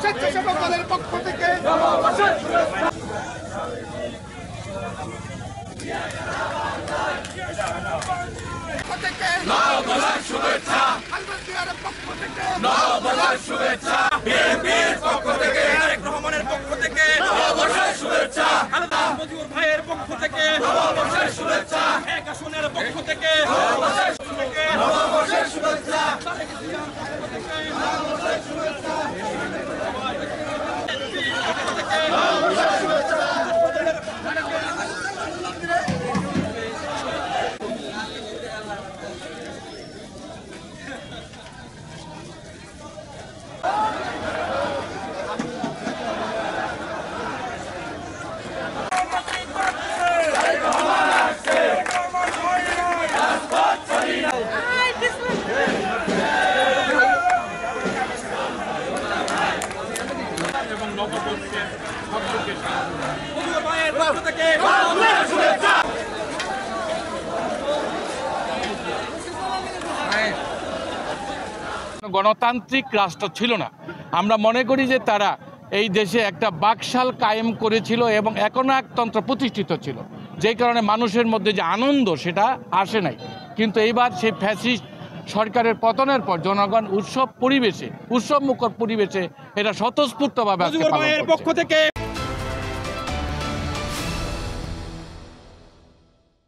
স্বেচ্ছাসেবকদের পক্ষ থেকে শুভেচ্ছা, পক্ষ থেকে শুভেচ্ছা, বিএনপির পক্ষ থেকে, তারেক রহমানের পক্ষ থেকে শুভেচ্ছা, আলাদা মজিবুর ভাইয়ের পক্ষ থেকে শুভেচ্ছা, এক আসনের পক্ষ থেকে শুভেচ্ছা, গণতান্ত্রিক রাষ্ট্র ছিল না। আমরা মনে করি যে তারা এই দেশে একটা বাকশাল কায়েম করেছিল এবং একনায়কতন্ত্র প্রতিষ্ঠিত ছিল, যেই কারণে মানুষের মধ্যে যে আনন্দ সেটা আসে নাই। কিন্তু এইবার সেই ফ্যাসিস্ট সরকারের পতনের পর জনগণ উৎসবমুখর পরিবেশে এটা স্বতঃস্ফূর্তভাবে পক্ষ থেকে